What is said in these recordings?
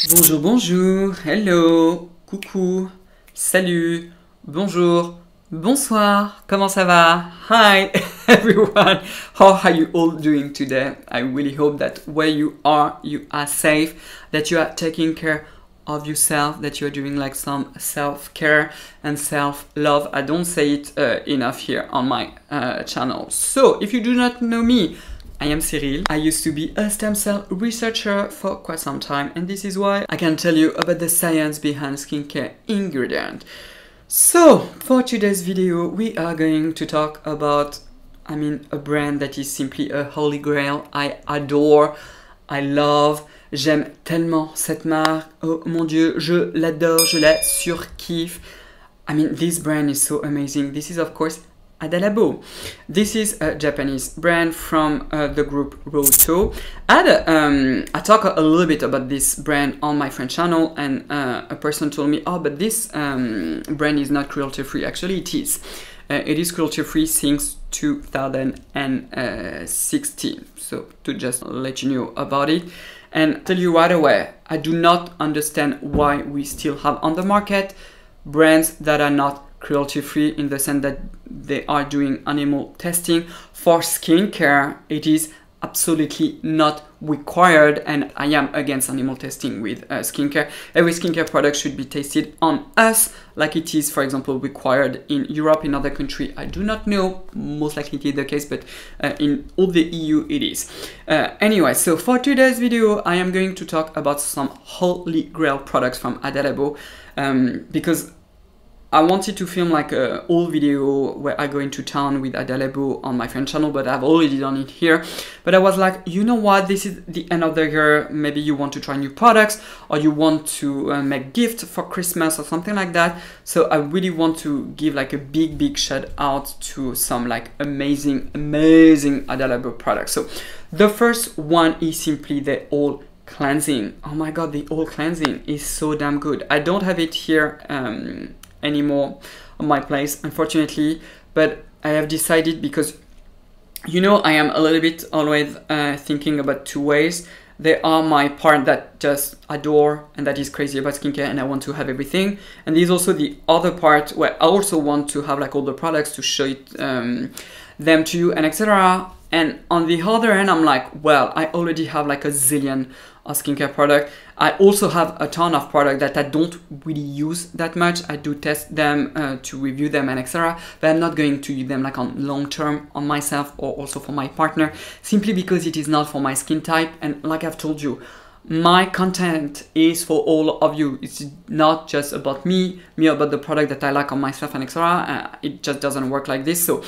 Bonjour, bonjour, hello, coucou, salut, bonjour, bonsoir, comment ça va? Hi everyone, how are you all doing today? I really hope that where you are safe, that you are taking care of yourself, that you are doing like some self-care and self-love. I don't say it enough here on my channel. So if you do not know me, I am Cyril. I used to be a stem cell researcher for quite some time, and this is why I can tell you about the science behind skincare ingredient. So for today's video, we are going to talk about, a brand that is simply a holy grail. I adore, I love, j'aime tellement cette marque. Oh mon Dieu, je l'adore, je la surkiffe. This brand is so amazing. This is of course Ada Labo. This is a Japanese brand from the group Roto. I talk a little bit about this brand on my French channel, and a person told me, oh, but this brand is not cruelty free. Actually, it is. It is cruelty free since 2016. So to just let you know about it and tell you right away, I do not understand why we still have on the market brands that are not cruelty-free, in the sense that they are doing animal testing. For skincare, it is absolutely not required, and I am against animal testing with skincare. Every skincare product should be tested on us, like it is, for example, required in Europe. In other countries, I do not know, most likely it is the case, but in all the EU it is. Anyway, so for today's video, I am going to talk about some holy grail products from Ada Labo, because I wanted to film like a whole video where I go into town with Ada Labo on my French channel, but I've already done it here. But I was like, you know what, this is the end of the year, maybe you want to try new products, or you want to make gift for Christmas or something like that. So I really want to give like a big shout out to some like amazing Ada Labo products. So the first one is simply the All Cleansing. Oh my god, the All Cleansing is so damn good. I don't have it here anymore on my place, unfortunately, but I have decided, because I am a little bit always thinking about two ways. There are my part that just adore and that is crazy about skincare and I want to have everything, and there's also the other part where I also want to have like all the products to show it them to you and etc. And on the other hand, I'm like, well, I already have like a zillion of skincare product. I also have a ton of product that I don't really use that much. I do test them to review them and etc. But I'm not going to use them like on long term on myself or also for my partner, simply because it is not for my skin type. And like I've told you, my content is for all of you. It's not just about me about the product that I like on myself and etc. It just doesn't work like this. So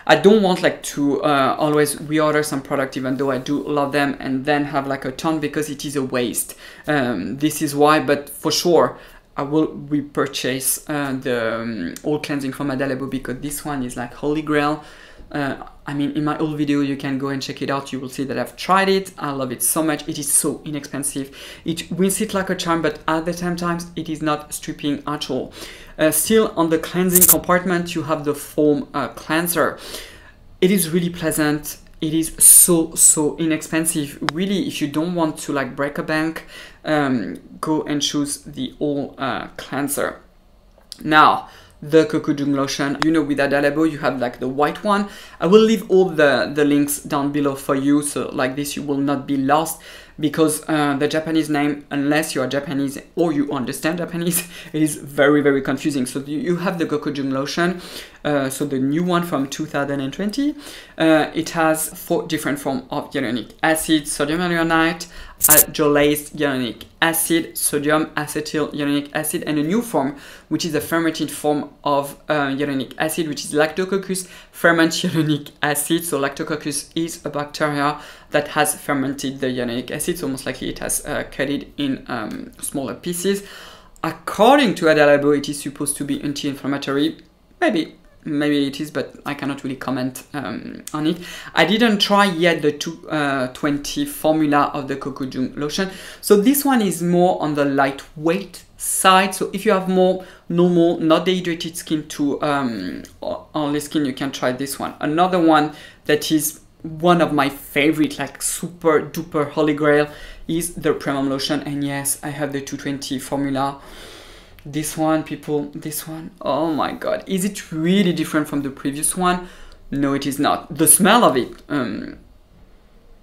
I don't want like to always reorder some product, even though I do love them, and then have like a ton, because it is a waste. This is why, but for sure I will repurchase the All Cleansing from Ada Labo, because this one is like holy grail. In my old video, you can go and check it out. You will see that I've tried it. I love it so much. It is so inexpensive. It wins it like a charm, but at the same time, it is not stripping at all. Still on the cleansing compartment, you have the foam cleanser. It is really pleasant. It is so inexpensive. Really, if you don't want to like break a bank, go and choose the All Cleanser. Now, the Cocoa lotion, with Ada Labo you have like the white one. I will leave all the links down below for you, so like this you will not be lost, because the Japanese name, unless you are Japanese or you understand Japanese, it is very confusing. So you have the Cocoa lotion, so the new one from 2020. It has 4 different forms of hyaluronic acid: sodium hyaluronate, hydrolyzed hyaluronic acid, sodium acetyl hyaluronic acid, and a new form, which is a fermented form of hyaluronic acid, which is Lactococcus fermented hyaluronic acid. So Lactococcus is a bacteria that has fermented the hyaluronic acid, so most likely it has cut it in smaller pieces. According to Ada Labo, it is supposed to be anti-inflammatory. Maybe it is, but I cannot really comment on it. I didn't try yet the 220 formula of the Cocoa lotion. So this one is more on the lightweight side. So if you have more normal, not dehydrated skin to oily skin, you can try this one. Another one that is one of my favorite, like super duper holy grail, is the premium lotion. And yes, I have the 220 formula. This one, people, this one, oh my god, is it really different from the previous one? No, it is not. The smell of it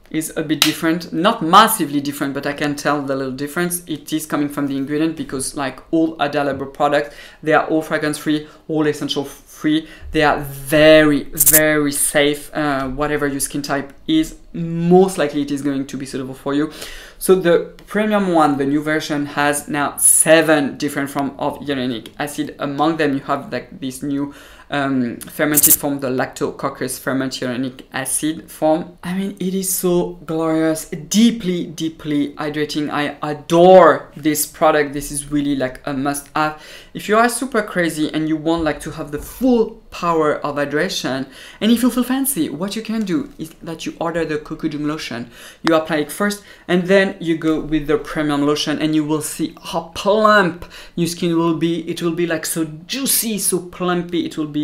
is a bit different, not massively different, but I can tell the little difference. It is coming from the ingredient, because like all Ada Labo products, they are all fragrance free, all essential free. They are very, very safe. Whatever your skin type is, most likely it is going to be suitable for you. So the premium one, the new version, has now 7 different forms of hyaluronic acid. Among them, you have like this new fermented form, the Lactococcus fermented hyaluronic acid form. I mean, it is so glorious, deeply, deeply hydrating. I adore this product. This is really like a must-have. If you are super crazy and you want like to have the full power of hydration, and if you feel fancy, what you can do is that you order the Cocoodum lotion, you apply it first, and then you go with the premium lotion, and you will see how plump your skin will be. It will be like so juicy, so plumpy. It will be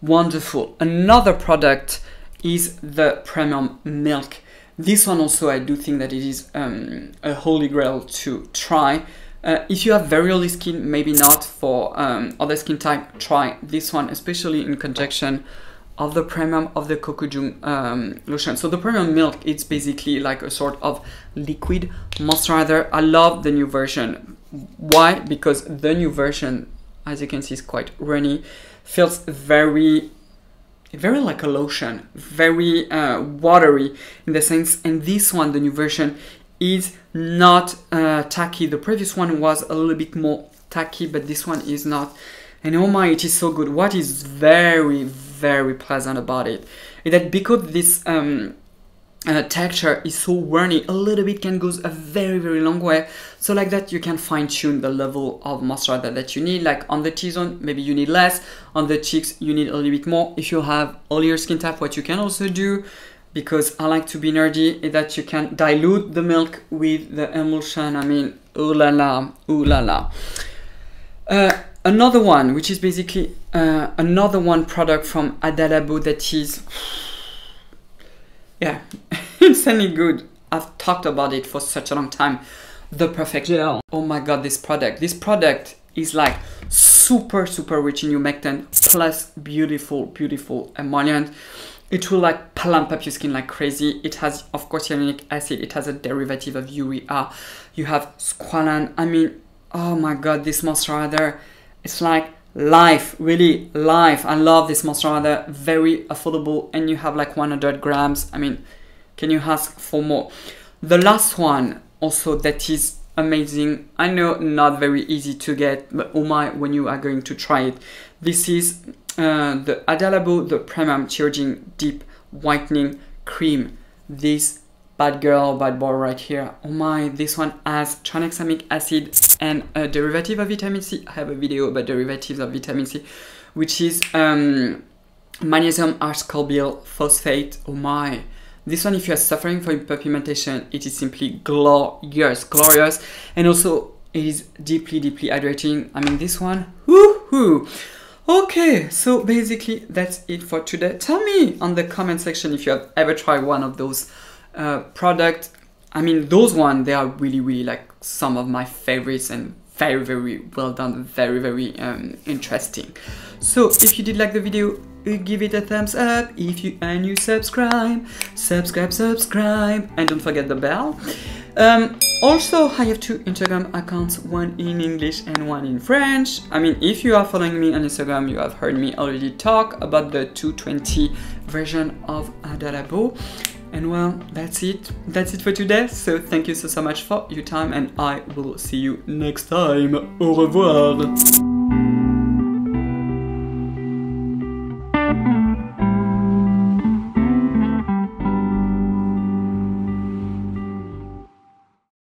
wonderful. Another product is the premium milk. This one also, I do think that it is a holy grail to try. If you have very oily skin, maybe not. For other skin type, try this one, especially in conjunction of the premium of the Cocoodum lotion. So the premium milk, it's basically like a sort of liquid moisturizer. I love the new version. Why? Because the new version, as you can see, is quite runny, feels very like a lotion, very watery in the sense. And this one, the new version, is not tacky. The previous one was a little bit more tacky, but this one is not. And oh my, it is so good. What is very, very pleasant about it is that because this texture is so runny, a little bit can go a very, very long way. So like that, you can fine tune the level of moisturizer that you need. Like on the T-zone, maybe you need less. On the cheeks, you need a little bit more. If you have oilier skin type, what you can also do, because I like to be nerdy, is that you can dilute the milk with the emulsion. I mean, ooh la la, ooh la la. Another one, which is basically another one product from Ada Labo that is, yeah, insanely good. I've talked about it for such a long time. The Perfect Gel. Oh my god, this product is like super, super rich in humectant plus beautiful, beautiful emollient. It will like plump up your skin like crazy. It has, of course, hyaluronic acid. It has a derivative of urea. You have squalane. I mean, oh my god, this moisturizer, it's like life, really life. I love this moisturizer, very affordable, and you have like 100 grams. I mean, can you ask for more? The last one also that is amazing. I know not very easy to get, but oh my, when you are going to try it. This is the Ada Labo, the Premium Teogen Deep Whitening Cream. This bad girl, bad boy right here. Oh my, this one has tranexamic acid and a derivative of vitamin C. I have a video about derivatives of vitamin C, which is magnesium ascorbyl phosphate. Oh my. This one, if you are suffering from hyperpigmentation, it is simply glorious, glorious. And also, it is deeply, deeply hydrating. I mean, this one, woohoo! Okay, so basically, that's it for today. Tell me on the comment section if you have ever tried one of those products. I mean, those ones, they are really, really like some of my favorites and very, very well done, very, very interesting. So if you did like the video, give it a thumbs up. If you are new, subscribe, and don't forget the bell. Also, I have 2 Instagram accounts, one in English and one in French. I mean, if you are following me on Instagram, you have heard me already talk about the 220 version of Ada Labo. And well, that's it for today. So thank you so much for your time, and I will see you next time. Au revoir.